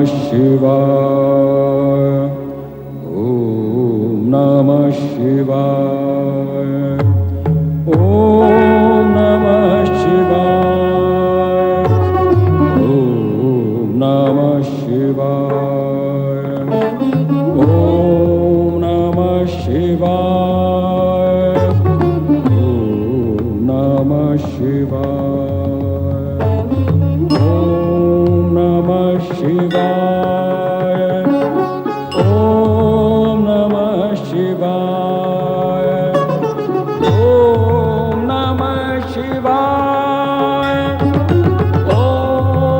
शिवाय। ओम नमः शिवाय। ओम नमः शिवाय। ओम नमः शिवाय। ओम नमः शिवाय। ओम नमः शिवाय। ओम नमः शिवाय। ओम नमः शिवाय। ओम नमः शिवाय। ओम नमः शिवाय।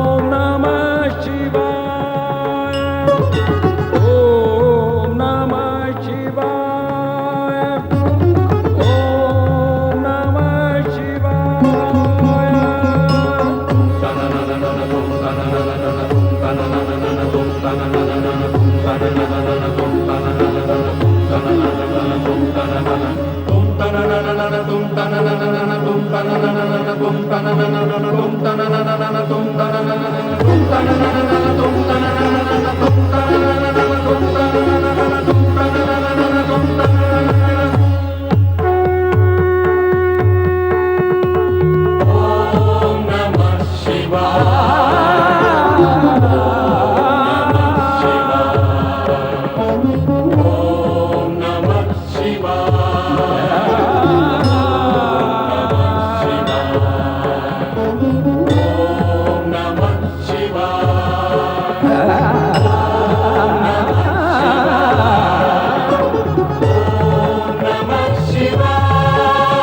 ओम नमः शिवाय।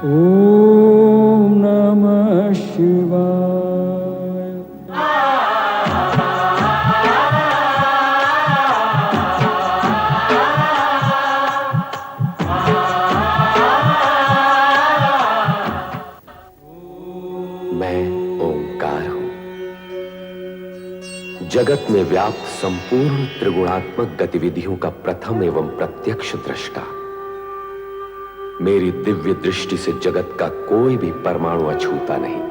ओम नमः शिवाय। ओम नमः शिवाय। मैं ओंकार हूं, जगत में व्याप्त संपूर्ण त्रिगुणात्मक गतिविधियों का प्रथम एवं प्रत्यक्ष दृष्टा। मेरी दिव्य दृष्टि से जगत का कोई भी परमाणु अछूता नहीं।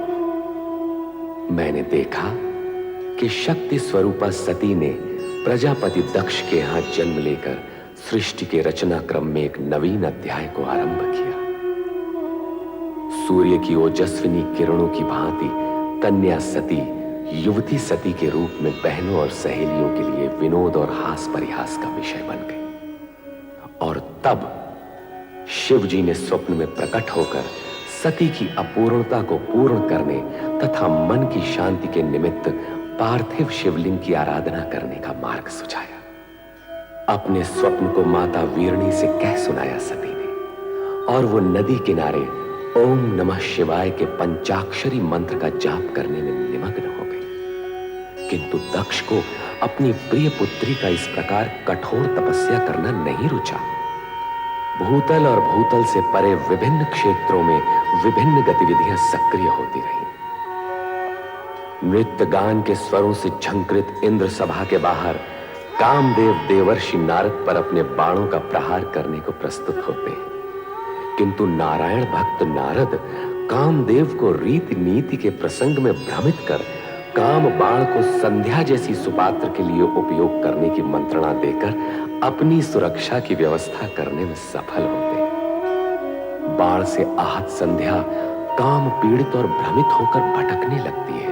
मैंने देखा कि शक्ति स्वरूपा सती ने प्रजापति दक्ष के यहां जन्म लेकर सृष्टि के रचना क्रम में एक नवीन अध्याय को आरंभ किया। सूर्य की ओजस्विनी किरणों की भांति कन्या सती युवती सती के रूप में बहनों और सहेलियों के लिए विनोद और हास परिहास का विषय बन गई। और तब शिव जी ने स्वप्न में प्रकट होकर सती की अपूर्णता को पूर्ण करने तथा मन की शांति के निमित्त पार्थिव शिवलिंग की आराधना करने का मार्ग सुझाया। अपने स्वप्न को माता वीरणी से कह सुनाया सती ने, और वो नदी किनारे ओम नमः शिवाय के पंचाक्षरी मंत्र का जाप करने में निमग्न हो गई। किंतु दक्ष को अपनी प्रिय पुत्री का इस प्रकार कठोर तपस्या करना नहीं रुचा। भूतल और भूतल से परे विभिन्न क्षेत्रों में विभिन्न गतिविधियां सक्रिय होती रहीं। नृत्य गान के स्वरों से झंकृत इंद्र सभा के बाहर कामदेव देवर्षि नारद पर अपने बाणों का प्रहार करने को प्रस्तुत होते हैं। किंतु नारायण भक्त नारद कामदेव को रीति नीति के प्रसंग में भ्रमित कर काम बाण को संध्या जैसी सुपात्र के लिए उपयोग करने की मंत्रणा देकर अपनी सुरक्षा की व्यवस्था करने में सफल होते हैं। बाण से आहत संध्या काम पीड़ित और भ्रमित होकर भटकने लगती है।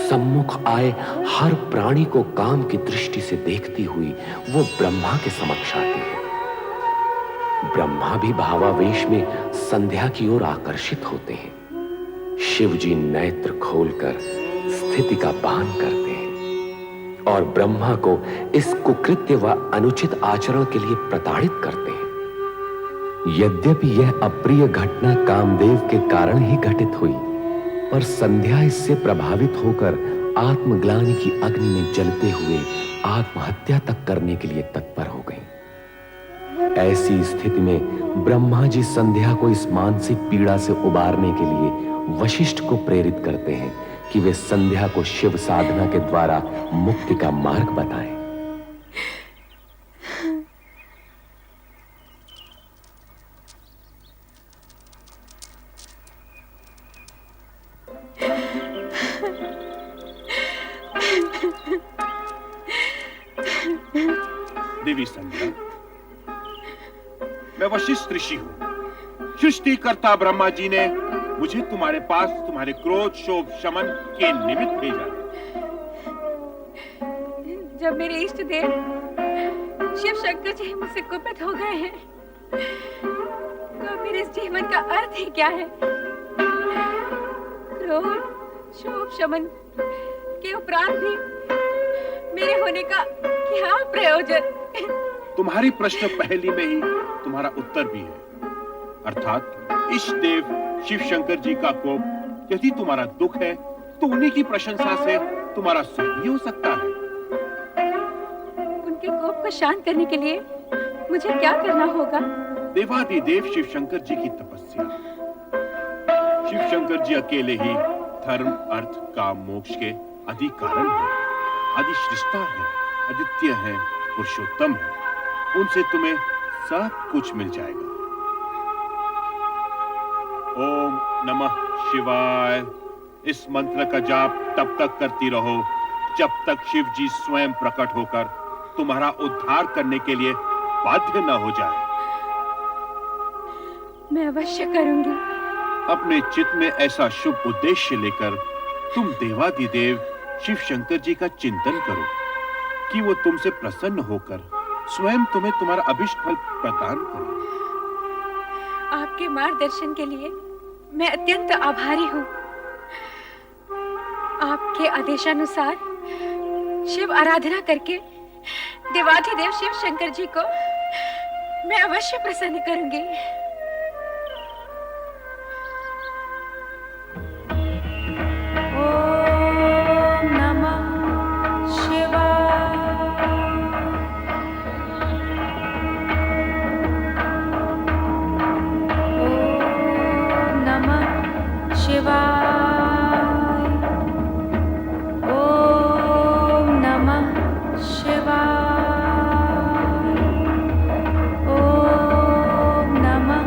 सम्मुख आए हर प्राणी को काम की दृष्टि से देखती हुई वो ब्रह्मा के समक्ष आती है। ब्रह्मा भी भावावेश में संध्या की ओर आकर्षित होते हैं। शिव जी नेत्र खोलकर स्थिति का भान करते हैं और ब्रह्मा को इस कुकृत्य व अनुचित आचरण के लिए प्रताड़ित करते हैं। यद्यपि यह अप्रिय घटना कामदेव के कारण ही घटित हुई, पर संध्या इससे प्रभावित होकर आत्मग्लानि की अग्नि में जलते हुए आत्महत्या तक करने के लिए तत्पर हो गईं। ऐसी स्थिति में ब्रह्मा जी संध्या को इस मानसिक पीड़ा से उबारने के लिए वशिष्ठ को प्रेरित करते हैं कि वे संध्या को शिव साधना के द्वारा मुक्ति का मार्ग बताएं। देवी संध्या, मैं वशिष्ठ ऋषि हूं। सृष्टिकर्ता ब्रह्मा जी ने मुझे तुम्हारे पास तुम्हारे क्रोध शोभ शमन के निमित्त भेजा। जब मेरे इष्ट देव शिव शंकर जी मुझसे कुपित हो गए हैं, तो मेरे इस जीवन का अर्थ ही क्या है? क्रोध शोभ शमन के उपरांत भी मेरे होने का क्या प्रयोजन? तुम्हारी प्रश्न पहली में ही तुम्हारा उत्तर भी है, अर्थात इष्ट देव शिव शंकर जी का कोप यदि तुम्हारा दुख है तो उन्हीं की प्रशंसा से तुम्हारा सुख भी हो सकता है। उनके कोप को शांत करने के लिए मुझे क्या करना होगा? देवादिदेव शिव शंकर जी की तपस्या। शिव शंकर जी अकेले ही धर्म अर्थ काम मोक्ष के आदि कारण है, आदि सृष्टा है, अद्वितीय है, पुरुषोत्तम है। उनसे तुम्हें सब कुछ मिल जाएगा। ओम नमः शिवाय इस मंत्र का जाप तब तक करती रहो जब तक शिव जी स्वयं प्रकट होकर तुम्हारा उद्धार करने के लिए बाध्य न हो जाए। मैं अवश्य करूंगी। अपने चित्त में ऐसा शुभ उद्देश्य लेकर तुम देवादिदेव शिव शंकर जी का चिंतन करो कि वो तुमसे प्रसन्न होकर स्वयं तुम्हें तुम्हारा अभिष्ट फल प्रदान करे। आपके मार्गदर्शन के लिए मैं अत्यंत आभारी हूँ। आपके आदेशानुसार शिव आराधना करके देवाधिदेव शिव शंकर जी को मैं अवश्य प्रसन्न करूंगी। ओम नमः शिवाय। ओम नमः शिवाय। ओम नमः शिवाय। ओम नमः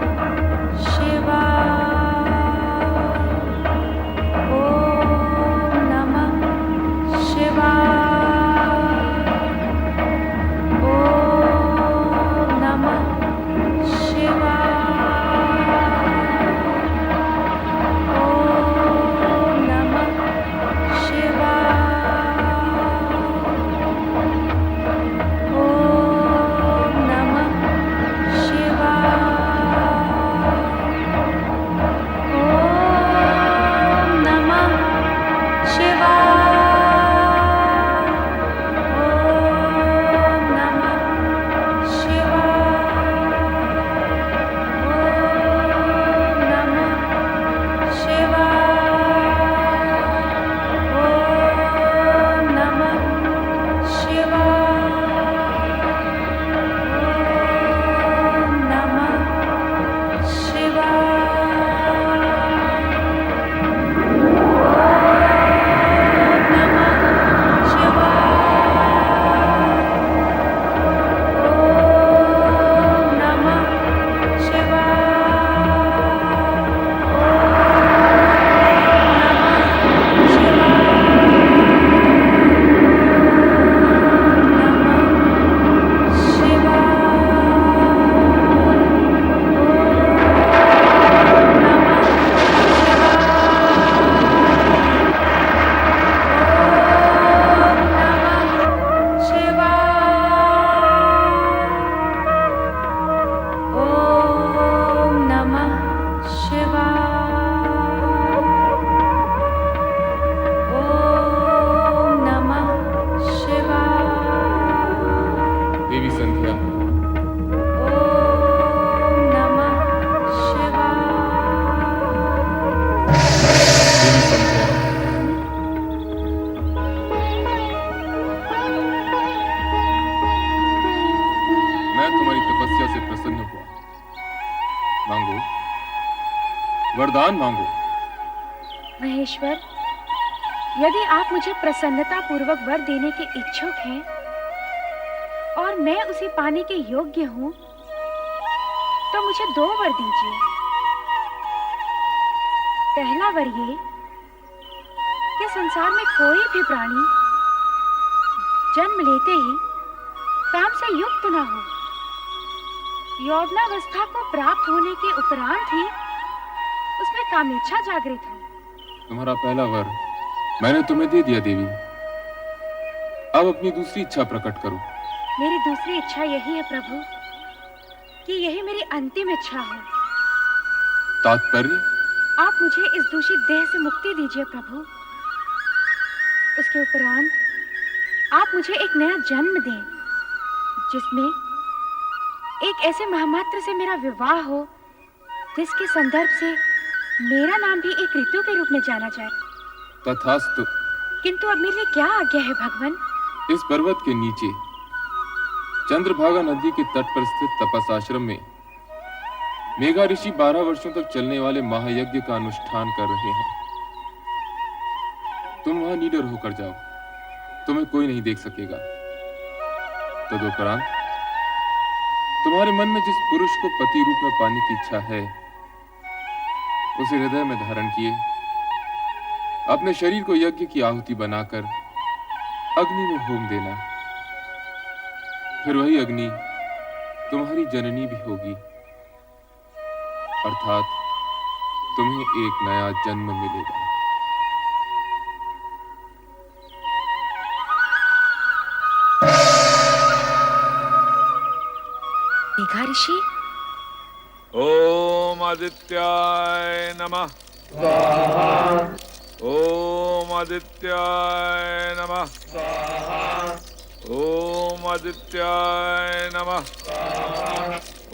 वरदान मांगो। महेश्वर, यदि आप मुझे प्रसन्नता पूर्वक वर देने के इच्छुक हैं और मैं उसे पाने के योग्य हूं, तो मुझे 2 वर दीजिए। पहला वर ये कि संसार में कोई भी प्राणी जन्म लेते ही काम से युक्त न हो। यौवनावस्था को प्राप्त होने के उपरांत ही उसमें कामेच्छा जागृत हो। तुम्हारा पहला वर मैंने तुम्हें दे दिया देवी। अब अपनी दूसरी इच्छा प्रकट करो। मेरी दूसरी इच्छा यही है प्रभु कि यही मेरी अंतिम इच्छा हो। तात्पर्य? आप मुझे इस दूषित देह से मुक्ति दीजिए प्रभु। उसके उपरांत आप मुझे एक नया जन्म दें, जिसमें एक ऐसे महामात्र से मेरा विवाह हो जिसके संदर्भ से मेरा नाम भी एक ऋतु के रूप में जाना जाए। तथास्तु। किंतु अब मेरे लिए क्या आज्ञा है भगवान? इस पर्वत के नीचे चंद्रभागा नदी के तट पर स्थित तपस आश्रम में मेघा ऋषि 12 वर्षों तक चलने वाले महायज्ञ का अनुष्ठान कर रहे हैं। तुम वहां निडर होकर जाओ, तुम्हें कोई नहीं देख सकेगा। तदुपरांत तुम्हारे मन में जिस पुरुष को पति रूप में पाने की इच्छा है, उसे हृदय में धारण किए अपने शरीर को यज्ञ की आहुति बनाकर अग्नि में होम देना। फिर वही अग्नि तुम्हारी जननी भी होगी, अर्थात तुम्हें एक नया जन्म मिलेगा। मेघा ऋषि, ओम आदित्याय नमः। ओम आदित्याय नमः। ओम आदित्याय नमः।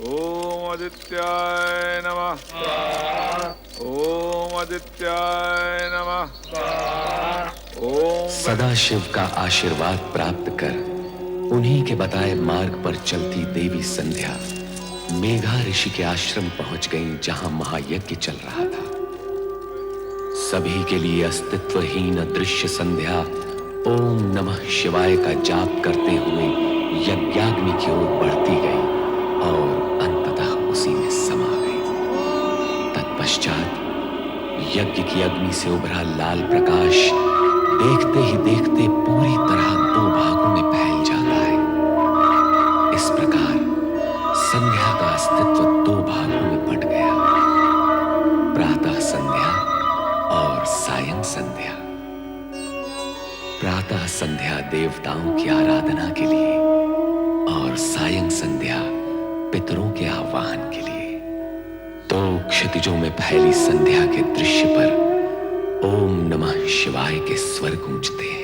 ओम आदित्याय नमः। ओम आदित्याय नमः। ओम सदाशिव का आशीर्वाद प्राप्त कर उन्हीं के बताए मार्ग पर चलती देवी संध्या मेघा ऋषि के आश्रम पहुंच गईं, जहां महायज्ञ चल रहा था। सभी के लिए अस्तित्वहीन अदृश्य संध्या ओम नमः शिवाय का जाप करते हुए यज्ञाग्नि की ओर बढ़ती गई और अंततः उसी में समा गई। तत्पश्चात यज्ञ की अग्नि से उभरा लाल प्रकाश देखते ही देखते पूरी तरह 2 भागों में फैल जाता है। इस प्रकार संध्या का अस्तित्व 2 भागों में बट गया, प्रातः संध्या और सायं संध्या। प्रातः संध्या देवताओं की आराधना के लिए और सायं संध्या पितरों के आह्वान के लिए। 2 क्षितिजों में फैली संध्या के दृश्य पर ओम नमः शिवाय के स्वर गूंजते हैं।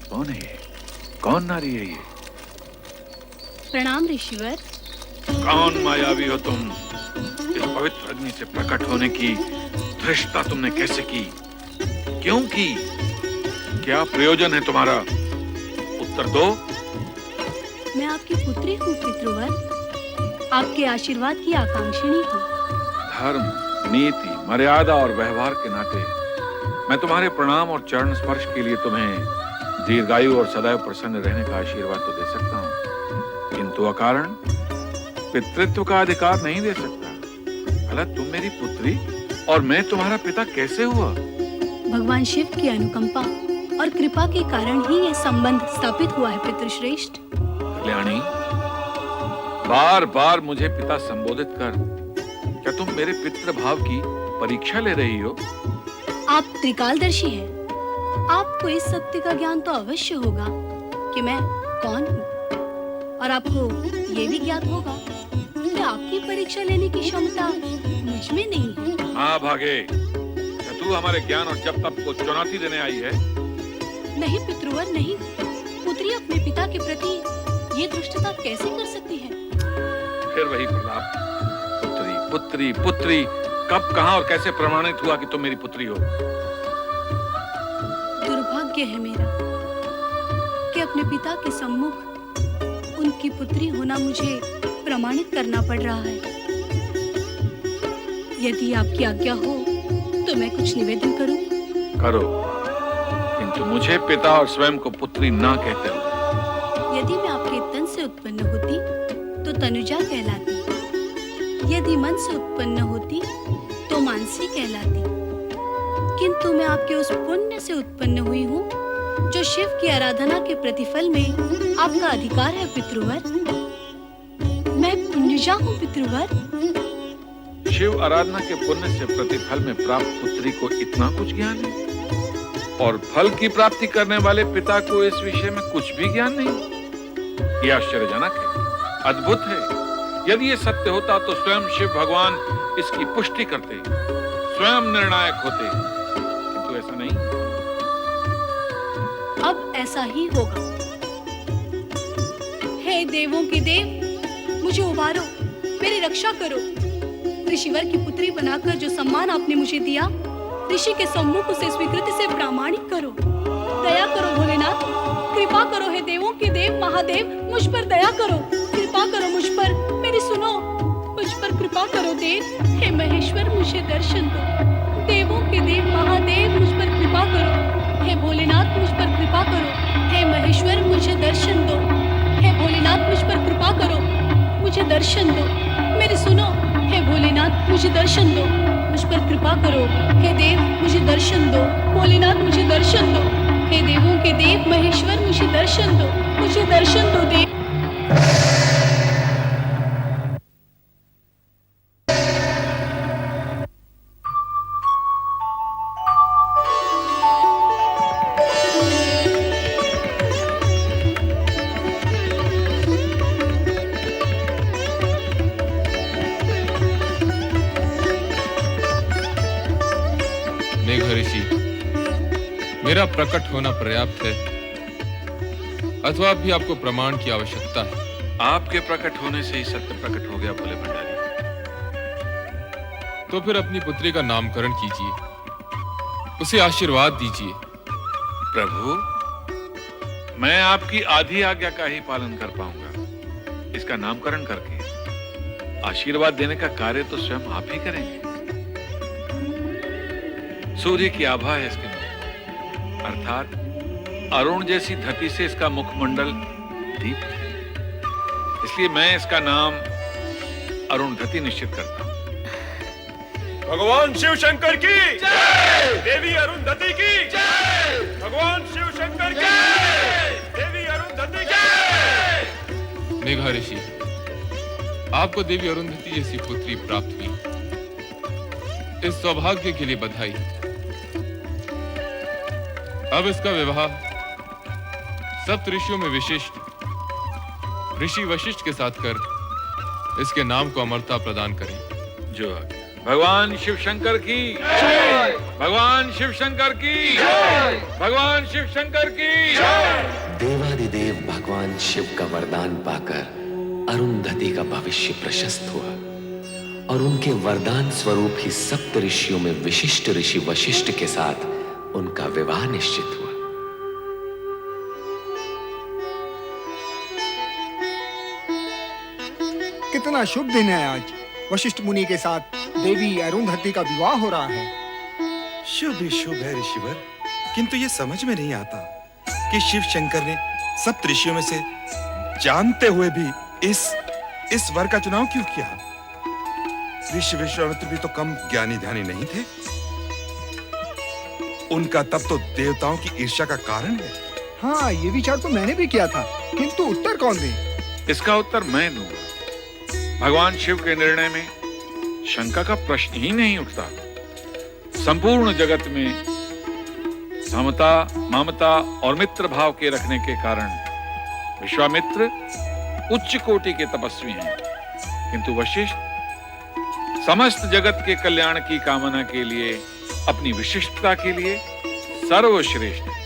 कौन है ये? कौन नारी है ये? प्रणाम ऋषिवर। कौन मायावी हो तुम? इस पवित्र अग्नि से प्रकट होने की धृष्टता तुमने कैसे की? क्यों की? क्या प्रयोजन है तुम्हारा? उत्तर दो। मैं आपकी पुत्री हूँ पितृवर, आपके आशीर्वाद की आकांक्षिणी हूँ। धर्म, नीति, मर्यादा और व्यवहार के नाते मैं तुम्हारे प्रणाम और चरण स्पर्श के लिए तुम्हें दीर्घायु और सदैव प्रसन्न रहने का आशीर्वाद तो दे सकता हूँ, किंतु अकारण पितृत्व का अधिकार नहीं दे सकता। भला तुम मेरी पुत्री और मैं तुम्हारा पिता कैसे हुआ? भगवान शिव की अनुकंपा और कृपा के कारण ही यह संबंध स्थापित हुआ है पितृश्रेष्ठ। कल्याणी, बार बार मुझे पिता संबोधित कर क्या तुम मेरे पितृ भाव की परीक्षा ले रही हो? आप त्रिकालदर्शी हैं। आपको इस सत्य का ज्ञान तो अवश्य होगा कि मैं कौन हूँ, और आपको ये भी ज्ञात होगा कि आपकी परीक्षा लेने की क्षमता मुझ में नहीं है। हाँ भागे, क्या तू हमारे ज्ञान और जप तप को चुनौती देने आई है? नहीं पितृवर नहीं, अपने पिता के प्रति ये दुष्टता कैसे कर सकती हैं? फिर वही प्रलाप, पुत्री पुत्री पुत्री। कब, कहां और कैसे प्रमाणित हुआ कि तुम मेरी पुत्री हो? दुर्भाग्य है मेरा कि अपने पिता के सम्मुख उनकी पुत्री होना मुझे प्रमाणित करना पड़ रहा है। यदि आपकी आज्ञा हो तो मैं कुछ निवेदन करूं? करो, किंतु मुझे पिता और स्वयं को पुत्री ना कहते हो। यदि मैं आपके तन से उत्पन्न होती तो तनुजा कहलाती, यदि मन से उत्पन्न होती तो मानसी कहलाती, किंतु मैं आपके उस पुण्य से उत्पन्न हुई हूँ जो शिव की आराधना के प्रतिफल में आपका अधिकार है पितृवर। मैं पुण्यजा हूँ पितृवर। शिव आराधना के पुण्य से प्रतिफल में प्राप्त पुत्री को इतना कुछ ज्ञान है, और फल की प्राप्ति करने वाले पिता को इस विषय में कुछ भी ज्ञान नहीं। यह आश्चर्यजनक है, अद्भुत है। यदि ये सत्य होता तो स्वयं शिव भगवान इसकी पुष्टि करते, स्वयं निर्णायक होते, किंतु ऐसा नहीं। अब ऐसा ही होगा। हे देवों के देव, मुझे उबारो, मेरी रक्षा करो। ऋषिवर की पुत्री बनाकर जो सम्मान आपने मुझे दिया, ऋषि के सम्मुख उसे स्वीकृति से प्रामाणिक करो। दया करो भोलेनाथ, कृपा करो। हे देवों के देव महादेव, मुझ पर दया करो, कृपा करो मुझ पर। मेरी सुनो, मुझ पर कृपा करो देव। हे महेश्वर, मुझे दर्शन दो। देवों के देव महादेव, मुझ पर कृपा करो। हे भोलेनाथ, मुझ पर कृपा करो। हे महेश्वर, मुझे दर्शन दो। हे भोलेनाथ, मुझ पर कृपा करो, मुझे दर्शन दो। मेरी सुनो, हे भोलेनाथ, मुझे दर्शन दो, मुझ पर कृपा करो। हे देव, मुझे दर्शन दो। भोलेनाथ, मुझे दर्शन दो। हे देवों के देव महेश्वर, मुझे दर्शन दो, मुझे दर्शन दो देव। मेघऋषि, मेरा प्रकट होना पर्याप्त है अथवा भी आपको प्रमाण की आवश्यकता है? आपके प्रकट होने से ही सत्य प्रकट हो गया भोले भंडारी। तो फिर अपनी पुत्री का नामकरण कीजिए, उसे आशीर्वाद दीजिए। प्रभु, मैं आपकी आधी आज्ञा का ही पालन कर पाऊंगा। इसका नामकरण करके आशीर्वाद देने का कार्य तो स्वयं आप ही करेंगे। सूर्य की आभा है इसके मुख, अर्थात अरुण जैसी धरती से इसका मुखमंडल दीप है। इसलिए मैं इसका नाम अरुणधति निश्चित करता हूं। भगवान शिव शंकर की जय, देवी अरुंधति की जय, भगवान शिव शंकर की जय, देवी अरुंधति की जय। मेघऋषि, आपको देवी अरुंधति जैसी पुत्री प्राप्त हुई, इस सौभाग्य के लिए बधाई। अब इसका विवाह सप्त ऋषियों में विशिष्ट ऋषि वशिष्ठ के साथ कर इसके नाम को अमरता प्रदान करें। जो भगवान शिव शंकर की जय, भगवान शिव शंकर की जय, भगवान शिव शंकर की जय। देवादिदेव भगवान शिव का वरदान पाकर अरुंधति का भविष्य प्रशस्त हुआ और उनके वरदान स्वरूप ही सप्त ऋषियों में विशिष्ट ऋषि वशिष्ठ के साथ उनका विवाह निश्चित हुआ। कितना शुभ दिन है आज। वशिष्ठ मुनि के साथ देवी अरुंधति का विवाह हो रहा है। शुभ ही शुभ है ऋषिवर, किंतु ये समझ में नहीं आता कि शिव शंकर ने सप्त ऋषियों में से जानते हुए भी इस वर का चुनाव क्यों किया? ऋषि विश्वामित्र भी तो कम ज्ञानी ध्यानी नहीं थे। उनका तप तो देवताओं की ईर्ष्या का कारण है। हाँ, ये विचार तो मैंने भी किया था, किंतु उत्तर कौन दे? इसका उत्तर मैं दूंगा। भगवान शिव के निर्णय में शंका का प्रश्न ही नहीं उठता। संपूर्ण जगत में समता, ममता और मित्र भाव के रखने के कारण विश्वामित्र उच्च कोटि के तपस्वी हैं, किंतु वशिष्ठ समस्त जगत के कल्याण की कामना के लिए, अपनी विशिष्टता के लिए सर्वश्रेष्ठ है।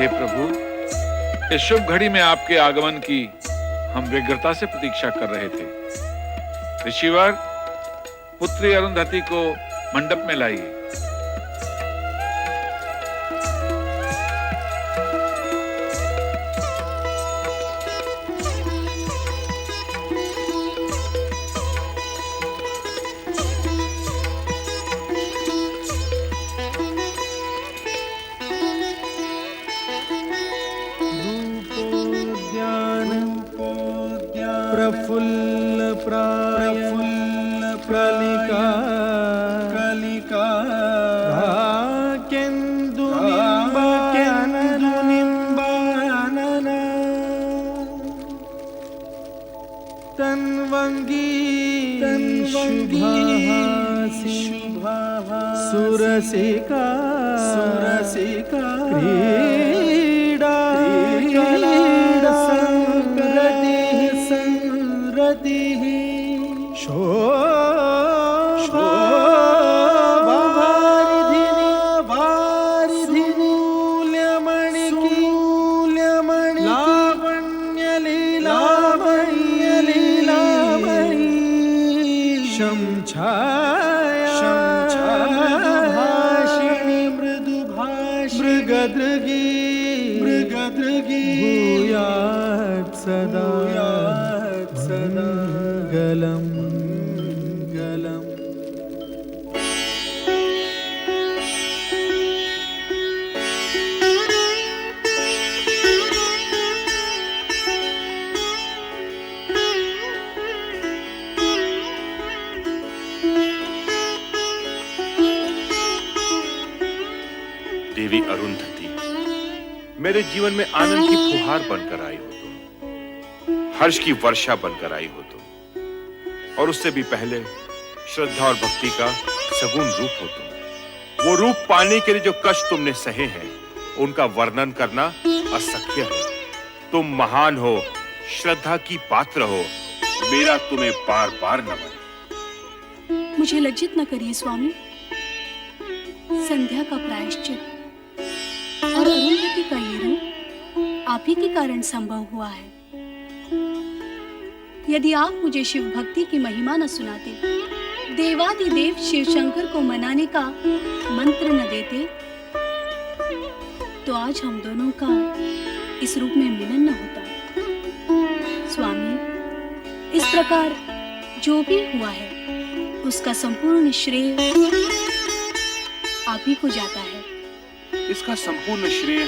हे प्रभु, इस शुभ घड़ी में आपके आगमन की हम व्यग्रता से प्रतीक्षा कर रहे थे। ऋषिवर, पुत्री अरुंधति को मंडप में लाइए। प्रफुल्ल प्रलिका कलिका केन्दु निम्बानन तन्वंगी शुभाः सुरसिका क्रीडा संरतिः शोभावारिधिनि मूल्यमणि लावण्यलीलामणि शंछायाभाषिणि मृगदृगी भूयात् सदा गलम देवी अरुंधति, मेरे जीवन में आनंद की फुहार बनकर आई हो तुम, हर्ष की वर्षा बनकर आई हो तुम, और उससे भी पहले श्रद्धा और भक्ति का सगुण रूप हो तुम। वो रूप पाने के लिए जो कष्ट तुमने सहे हैं, उनका वर्णन करना असख्य है। तुम महान हो, श्रद्धा की पात्र हो, मेरा तुम्हें बार बार नमन। मुझे लज्जित न करिए स्वामी। संध्या का प्रायश्चित और अरुंधति का ये रूप आप ही के कारण संभव हुआ है। यदि आप मुझे शिव भक्ति की महिमा न सुनाते, देवादिदेव शिव शंकर को मनाने का मंत्र न देते, तो आज हम दोनों का इस रूप में मिलन न होता। स्वामी, इस प्रकार जो भी हुआ है, उसका संपूर्ण श्रेय आप ही को जाता है। इसका संपूर्ण श्रेय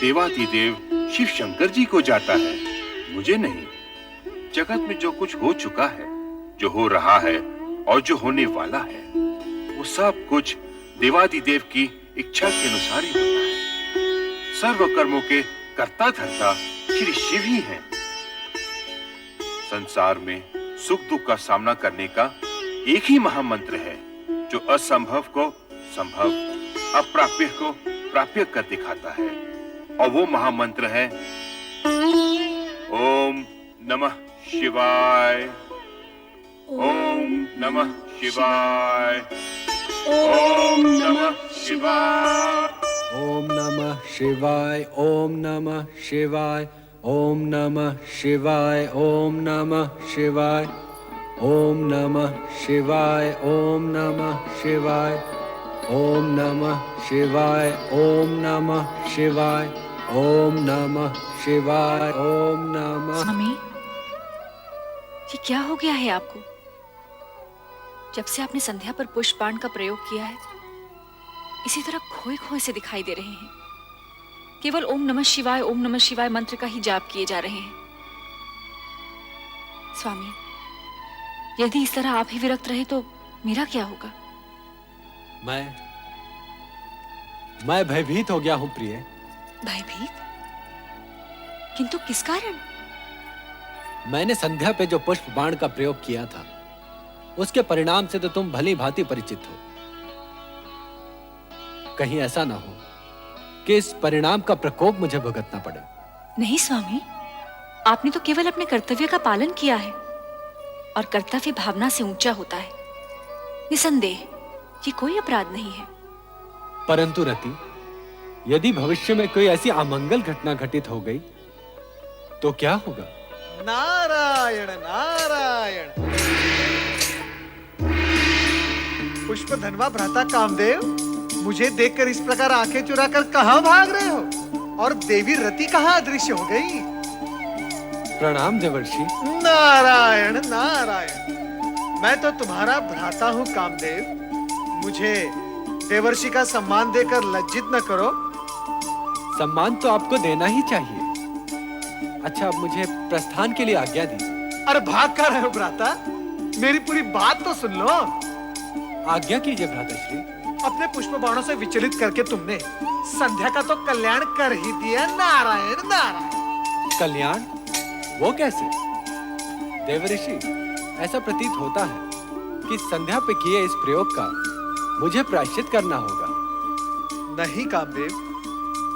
देवादिदेव शिव शंकर जी को जाता है, मुझे नहीं। जगत में जो कुछ हो चुका है, जो हो रहा है और जो होने वाला है, वो सब कुछ देवादिदेव की इच्छा के अनुसार ही होता है। सर्व कर्मों के कर्ता धर्ता श्री शिव ही हैं। संसार में सुख दुख का सामना करने का एक ही महामंत्र है, जो असंभव को संभव, अप्राप्य को प्राप्य कर दिखाता है, और वो महामंत्र है ओम नमः शिवाय। ओम नमः शिवाय। ओम नमः शिवाय। ओम नमः शिवाय। ओम नमः शिवाय। ओम नमः शिवाय। ओम नमः शिवाय। ओम नमः शिवाय। ओम नमः शिवाय। ओम नमः शिवाय। ओम नमः शिवाय। ओम नमः शिवाय। ओम नमः। स्वामी, ये क्या हो गया है आपको? जब से आपने संध्या पर पुष्प बाण का प्रयोग किया है, इसी तरह खोए खोए से दिखाई दे रहे हैं। केवल ओम नमः शिवाय मंत्र का ही जाप किए जा रहे हैं। स्वामी, यदि इस तरह आप ही विरक्त रहे तो मेरा क्या होगा? मैं भयभीत हो गया हूं प्रिय। भयभीत? किंतु किस कारण? मैंने संध्या पे जो पुष्प बाण का प्रयोग किया था, उसके परिणाम से तो तुम भली भांति परिचित हो। कहीं ऐसा ना हो कि इस परिणाम का प्रकोप मुझे भुगतना पड़े। नहीं स्वामी, आपने तो केवल अपने कर्तव्य का पालन किया है, और कर्तव्य भावना से ऊंचा होता है। निसंदेह ये कोई अपराध नहीं है। परंतु रति, यदि भविष्य में कोई ऐसी अमंगल घटना घटित हो गई तो क्या होगा? नारायण नारायण। पुष्पधनवा भ्राता कामदेव, मुझे देखकर इस प्रकार आंखें चुराकर कहां भाग रहे हो? और देवी रति कहां अदृश्य हो गई? प्रणाम देवर्षि। नारायण नारायण। मैं तो तुम्हारा भ्राता हूं कामदेव, मुझे देवर्षि का सम्मान देकर लज्जित न करो। सम्मान तो आपको देना ही चाहिए। अच्छा, अब मुझे प्रस्थान के लिए आज्ञा दीजिए। अरे भाग कर रहे हो भ्राता? मेरी पूरी बात तो सुन लो। आज्ञा कीजिए भ्राताश्री। अपने पुष्प बाणों से विचलित करके तुमने संध्या का तो कल्याण कर ही दिया। नारायण नारायण। कल्याण? वो कैसे? देवर्षि, ऐसा प्रतीत होता है कि संध्या पे किए इस प्रयोग का मुझे प्रायश्चित करना होगा। नहीं कामदेव,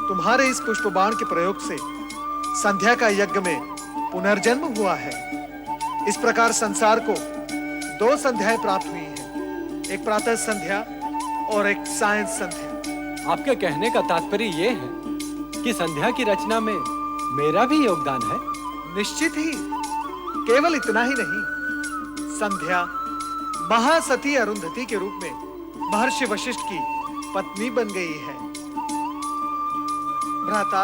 तुम्हारे इस पुष्प बाण के प्रयोग से संध्या का यज्ञ में पुनर्जन्म हुआ है। इस प्रकार संसार को 2 संध्याएं प्राप्त हुई हैं, एक प्रातः संध्या और एक सायं संध्या। आपके कहने का तात्पर्य ये है कि संध्या की रचना में मेरा भी योगदान है? निश्चित ही। केवल इतना ही नहीं, संध्या महासती अरुंधति के रूप में महर्षि वशिष्ठ की पत्नी बन गई है। भ्राता,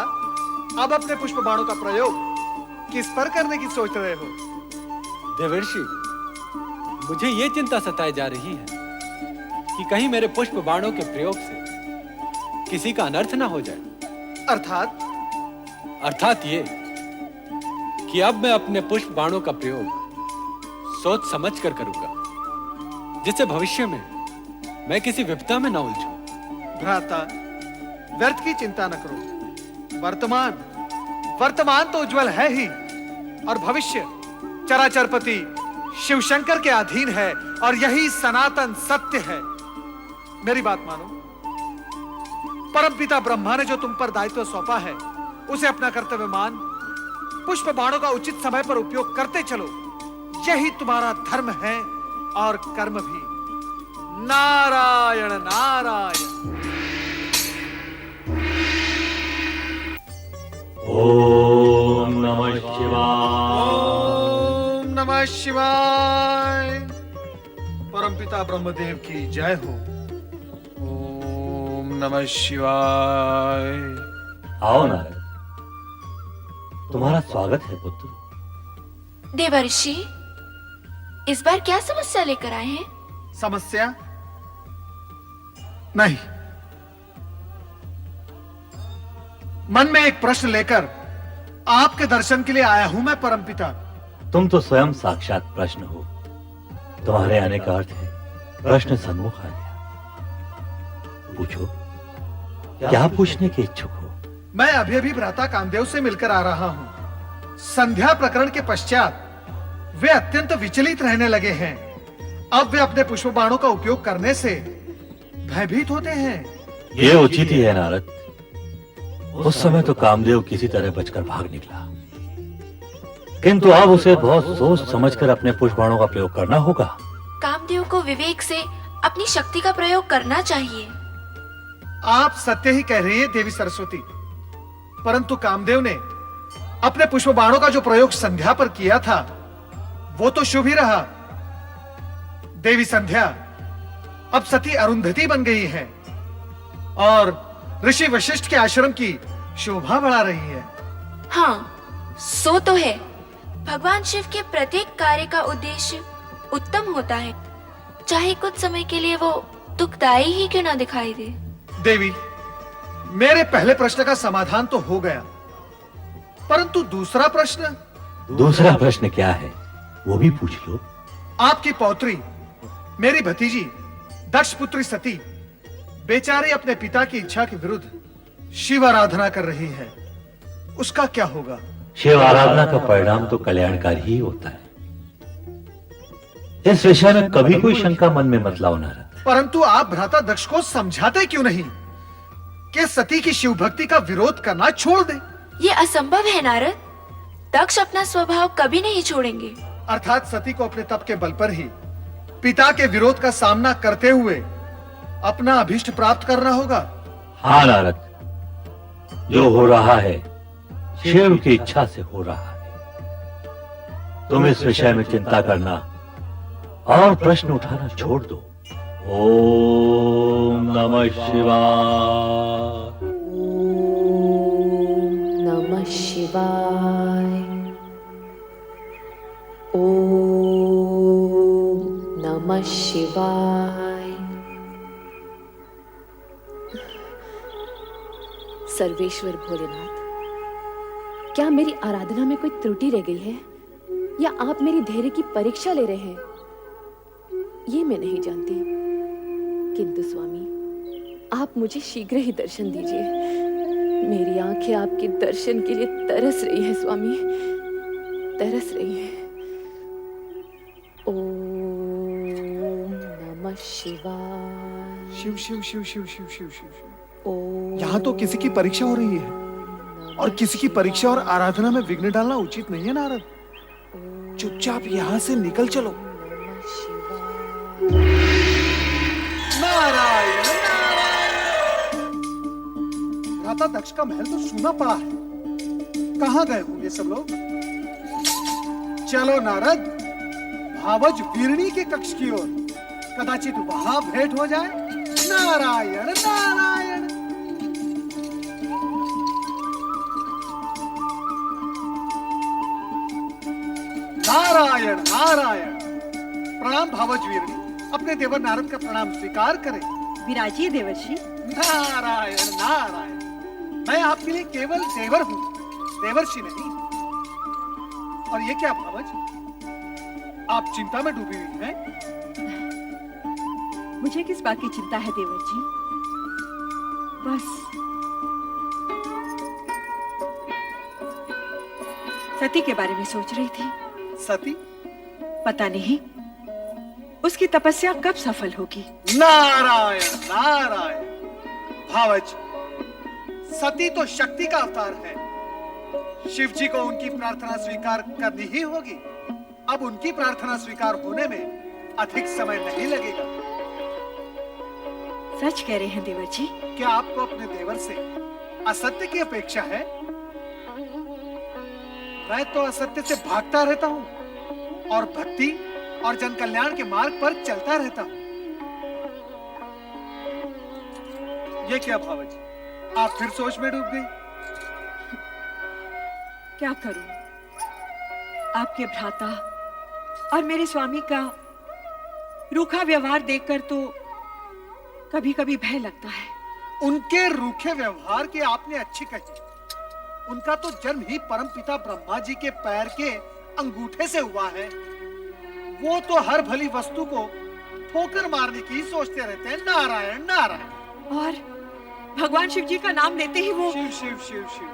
अब अपने पुष्प बाणों का प्रयोग किस पर करने की सोच रहे हो? देवर्षि, मुझे ये चिंता सताए जा रही है कि कहीं मेरे पुष्प बाणों के प्रयोग से किसी का अनर्थ ना हो जाए। अर्थात ये कि अब मैं अपने पुष्प बाणों का प्रयोग सोच समझ कर करूंगा, जिससे भविष्य में मैं किसी विपदा में न उलझूं। भ्राता, व्यर्थ की चिंता न करो। वर्तमान तो उज्जवल है ही, और भविष्य चराचरपति शिवशंकर के अधीन है, और यही सनातन सत्य है। मेरी बात मानो। परमपिता ब्रह्मा ने जो तुम पर दायित्व सौंपा है, उसे अपना कर्तव्य मान पुष्प बाणों का उचित समय पर उपयोग करते चलो। यही तुम्हारा धर्म है और कर्म भी। नारायण नारायण। ओम नमः शिवाय। ओम नमः शिवाय। परमपिता ब्रह्मदेव की जय हो। ओम नमः शिवाय। आओ नारद, तुम्हारा स्वागत है पुत्र। देवर्षि, इस बार क्या समस्या लेकर आए हैं? समस्या नहीं, मन में एक प्रश्न लेकर आपके दर्शन के लिए आया हूं मैं परमपिता। तुम तो स्वयं साक्षात प्रश्न हो। तुम्हारे आने का अर्थ है प्रश्न सन्मुख आ गया। पूछो, क्या पूछने के इच्छुक हो? मैं अभी भ्राता कामदेव से मिलकर आ रहा हूं। संध्या प्रकरण के पश्चात वे अत्यंत विचलित रहने लगे हैं। अब वे अपने पुष्प बाणों का उपयोग करने से भयभीत होते हैं। ये उचित ही है नारद। उस समय तो कामदेव किसी तरह बचकर भाग निकला, किंतु अब उसे बहुत सोच समझकर अपने पुष्प बाणों का प्रयोग करना होगा। कामदेव को विवेक से अपनी शक्ति का प्रयोग करना चाहिए। आप सत्य ही कह रही हैं देवी सरस्वती, परंतु कामदेव ने अपने पुष्प बाणों का जो प्रयोग संध्या पर किया था, वो तो शुभ ही रहा। देवी संध्या अब सती अरुंधति बन गई है और ऋषि वशिष्ठ के आश्रम की शोभा बढ़ा रही है। हाँ, सो तो है। भगवान शिव के प्रत्येक कार्य का उद्देश्य उत्तम होता है, चाहे कुछ समय के लिए वो दुखदायी ही क्यों ना दिखाई दे। देवी, मेरे पहले प्रश्न का समाधान तो हो गया, परंतु दूसरा प्रश्न क्या है, वो भी पूछ लो। आपकी पौत्री, मेरी भतीजी दक्ष पुत्री सती बेचारी अपने पिता की इच्छा के विरुद्ध शिव आराधना कर रही है। उसका क्या होगा? शिव आराधना का परिणाम तो कल्याणकारी ही होता है। इस विषय में कभी कोई शंका मन में मत लाओ नारद। परंतु आप भ्राता दक्ष को समझाते क्यों नहीं कि सती की शिव भक्ति का विरोध करना छोड़ दे? ये असंभव है नारद। दक्ष अपना स्वभाव कभी नहीं छोड़ेंगे। अर्थात सती को अपने तप के बल पर ही पिता के विरोध का सामना करते हुए अपना अभीष्ट प्राप्त करना होगा। हाँ नारद, जो हो रहा है शिव की इच्छा से हो रहा है। तुम इस विषय में चिंता करना और प्रश्न उठाना छोड़ दो। ओम नमः शिवाय। नमः शिवाय। ओम नमः शिवाय। सर्वेश्वर भोलेनाथ, क्या मेरी आराधना में कोई त्रुटि रह गई है या आप मेरी धैर्य की परीक्षा ले रहे हैं, ये मैं नहीं जानती। किंतु स्वामी, आप मुझे शीघ्र ही दर्शन दीजिए। मेरी आंखें आपके दर्शन के लिए तरस रही हैं स्वामी, तरस रही हैं। ओम नमः शिवाय। शिव शिव शिव शिव शिव शिव शिव। ओम यहाँ तो किसी की परीक्षा हो रही है और किसी की परीक्षा और आराधना में विघ्न डालना उचित नहीं है नारद। चुपचाप यहाँ से निकल चलो। नमः शिवाय। नारायण नारायण। भ्राता दक्ष का महल तो सूना पड़ा है, कहाँ गए होंगे सब लोग? चलो नारद, भावज वीरणी के कक्ष की ओर, कदाचित वहां भेंट हो जाए। नारायण नारायण। नारायण नारायण। प्रणाम भावज वीरणी, अपने देवर नारद का प्रणाम स्वीकार करें। विराजिए देवर्षि। नारायण नारायण। मैं आपके लिए केवल देवर हूँ, देवर्षि नहीं। और ये क्या भावज, आप चिंता में डूबी हुई हैं? मुझे किस बात की चिंता है देवर जी? बस सती के बारे में सोच रही थी। सती? पता नहीं उसकी तपस्या कब सफल होगी। नारायण नारायण। भावज, सती तो शक्ति का अवतार है। शिव जी को उनकी प्रार्थना स्वीकार करनी ही होगी। अब उनकी प्रार्थना स्वीकार होने में अधिक समय नहीं लगेगा। सच कह रहे हैं देवर जी। क्या आपको अपने देवर से असत्य की अपेक्षा है? मैं तो असत्य से भागता रहता हूँ और भक्ति और जन कल्याण के मार्ग पर चलता रहता हूँ। ये क्या भावज, आप फिर सोच में डूब गई? क्या करूं? आपके भ्राता और मेरे स्वामी का रूखा व्यवहार देखकर तो कभी कभी भय लगता है। उनके रूखे व्यवहार की आपने अच्छी कही। उनका तो जन्म ही परमपिता ब्रह्मा जी के पैर के अंगूठे से हुआ है। वो तो हर भली वस्तु को ठोकर मारने की सोचते रहते हैं। नारायण नारायण। और भगवान शिव जी का नाम लेते ही वो शिव शिव शिव शिव।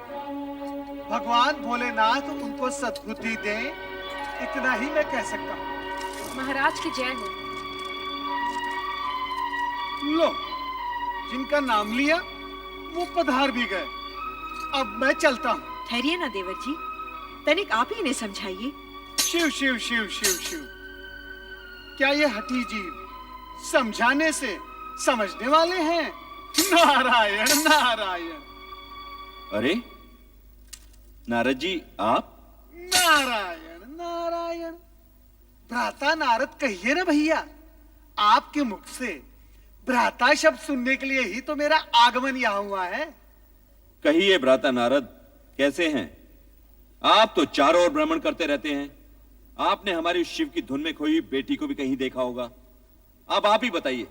भगवान भोलेनाथ उनको सद्बुद्धि दें, इतना ही मैं कह सकता हूँ। महाराज की जय हो। लो, जिनका नाम लिया वो पधार भी गए। अब मैं चलता हूँ। ठहरिए ना देवर जी, तनिक आप ही इन्हें समझाइए। शिव शिव शिव शिव शिव। क्या ये हठी जीव समझाने से समझने वाले हैं? नारायण नारायण। अरे नारद जी, आप? नारायण नारायण। भ्राता नारद कहिए ना भैया। आपके मुख से भ्राता शब्द सुनने के लिए ही तो मेरा आगमन यहाँ हुआ है। कहिए भ्राता नारद, कैसे हैं आप? तो चारों ओर भ्रमण करते रहते हैं। आपने हमारी शिव की धुन में खोई बेटी को भी कहीं देखा होगा। अब आप ही बताइए,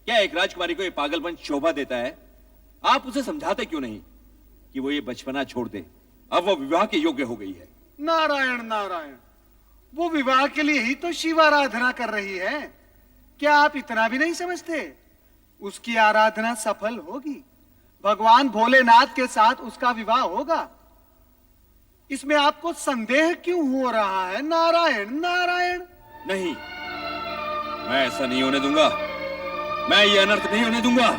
क्या एक राजकुमारी को ये पागलपन शोभा देता है? आप उसे समझाते क्यों नहीं कि वो ये बचपना छोड़ दे? अब वो विवाह के योग्य हो गई है। नारायण नारायण। वो विवाह के लिए ही तो शिव आराधना कर रही है। क्या आप इतना भी नहीं समझते? उसकी आराधना सफल होगी। भगवान भोलेनाथ के साथ उसका विवाह होगा। इसमें आपको संदेह क्यों हो रहा है? नारायण नारायण। नहीं, मैं ऐसा नहीं होने दूंगा। मैं ये अनर्थ नहीं होने दूंगा।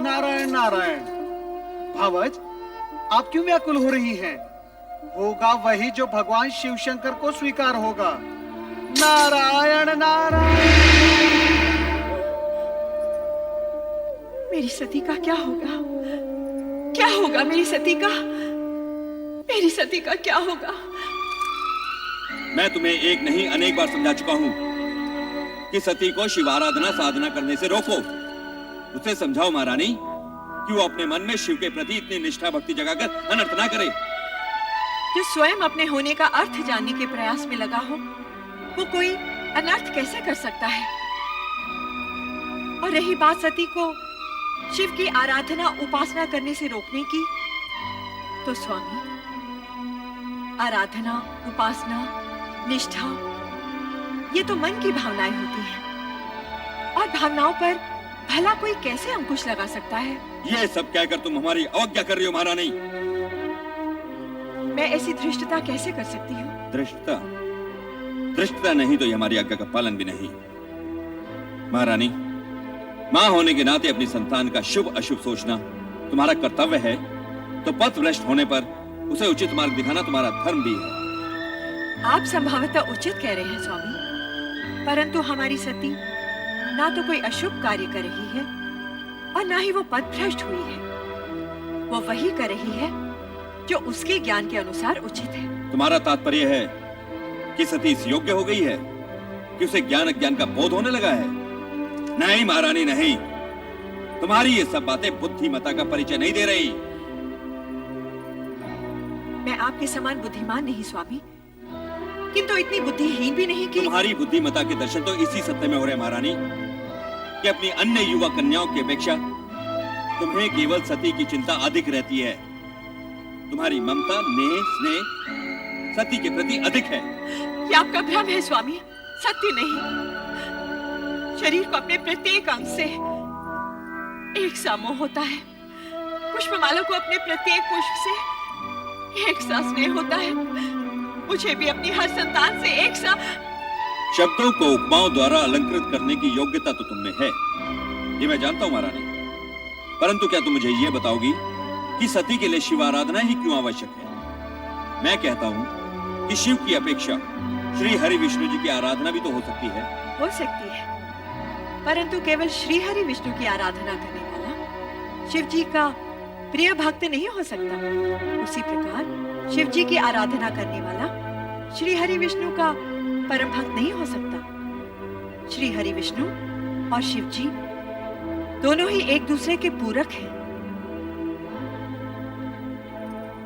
नारायण नारायण। भावज, आप क्यों व्याकुल हो रही हैं? होगा वही जो भगवान शिव शंकर को स्वीकार होगा। नारायण नारायण। मेरी सती का क्या होगा? क्या होगा मेरी सती का? मेरी सती का क्या होगा? मैं तुम्हें एक नहीं अनेक बार समझा चुका हूं कि सती को शिवाराधना साधना करने से रोको। उसे समझाओ महारानी कि वो अपने मन में शिव के प्रति इतनी निष्ठा भक्ति जगाकर अनर्थ ना करे। जो स्वयं अपने होने का अर्थ जानने के प्रयास में लगा हो, वो कोई अनर्थ कैसे कर सकता है? और रही बात सती को शिव की आराधना उपासना करने से रोकने की, तो स्वामी, आराधना, उपासना, निष्ठा, ये तो मन की भावनाएं होती हैं, और भावनाओं पर भला कोई कैसे अंकुश लगा सकता है? ये सब कहकर तुम हमारी अवज्ञा कर रही हो महारानी। मैं ऐसी धृष्टता कैसे कर सकती हूँ? धृष्टता? धृष्टता नहीं तो ये हमारी आज्ञा का पालन भी नहीं। महारानी, मां होने के नाते अपनी संतान का शुभ अशुभ सोचना तुम्हारा कर्तव्य है, तो पथ भ्रष्ट होने पर उसे उचित मार्ग दिखाना तुम्हारा धर्म भी है। आप संभवतः उचित कह रहे हैं स्वामी, परंतु हमारी सती ना तो कोई अशुभ कार्य कर रही है और ना ही वो पथ भ्रष्ट हुई है। वो वही कर रही है जो उसके ज्ञान के अनुसार उचित है। तुम्हारा तात्पर्य है कि सती इस योग्य हो गई है कि उसे ज्ञान अज्ञान का बोध होने लगा है? नहीं महारानी, नहीं। तुम्हारी ये सब बातें बुद्धिमता का परिचय नहीं दे रही। मैं आपके समान बुद्धिमान नहीं स्वामी, किंतु इतनी बुद्धिहीन भी नहीं कि तुम्हारी बुद्धिमता के दर्शन तो इसी सत्य में हो रहे महारानी कि अपनी अन्य युवा कन्याओं की अपेक्षा तुम्हें केवल सती की चिंता अधिक रहती है। तुम्हारी ममता, नेह, स्नेह सती के प्रति अधिक है। ये आपका भ्रम है स्वामी, सत्य नहीं। शरीर को अपने प्रत्येक अंग से एक सा मोह होता है, पुष्पमाला को अपने प्रत्येक पुष्प से एक सा स्नेह होता है, मुझे भी अपनी हर संतान से एक सा। शब्दों को उपमाओं द्वारा अलंकृत करने की योग्यता तो तुमने है, ये मैं जानता हूं महारानी, परंतु क्या तुम मुझे ये बताओगी कि सती के लिए शिव आराधना ही क्यों आवश्यक है? मैं कहता हूं कि शिव की अपेक्षा श्री हरि विष्णु जी की आराधना भी तो हो सकती है। हो सकती है, परंतु केवल श्री हरि विष्णु की आराधना करने वाला शिव जी का प्रिय भक्त नहीं हो सकता। उसी प्रकार शिव जी की आराधना करने वाला श्री हरि विष्णु का परम भक्त नहीं हो सकता। श्री हरि विष्णु और शिव जी दोनों ही एक दूसरे के पूरक हैं।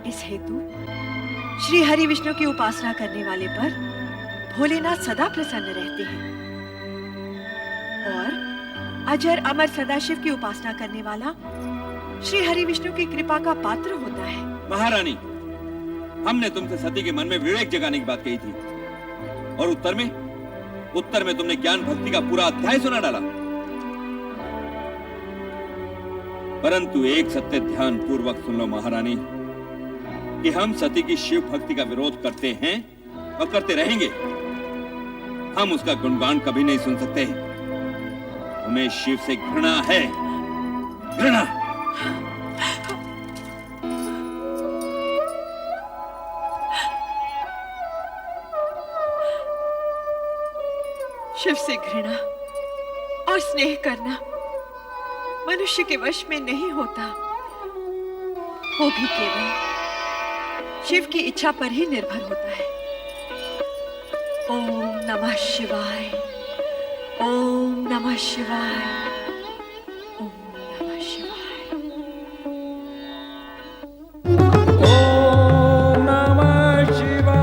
इस हेतु श्री हरि विष्णु की उपासना करने वाले पर भोलेनाथ सदा प्रसन्न रहते हैं, और अजर अमर सदाशिव की उपासना करने वाला श्री हरि विष्णु की कृपा का पात्र होता है। महारानी, हमने तुमसे सती के मन में विवेक जगाने की बात कही थी, और उत्तर में तुमने ज्ञान भक्ति का पूरा अध्याय सुना डाला। परंतु एक सत्य ध्यान पूर्वक सुन लो महारानी कि हम सती की शिव भक्ति का विरोध करते हैं और करते रहेंगे। हम उसका गुणगान कभी नहीं सुन सकते। हमें शिव से घृणा है, घृणा। शिव से घृणा और स्नेह करना मनुष्य के वश में नहीं होता, वो भी केवल शिव की इच्छा पर ही निर्भर होता है। ओम नमः शिवाय, ओम नमः शिवाय, ओम नमः शिवाय। ओम नमः शिवाय।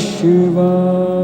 शिवाय।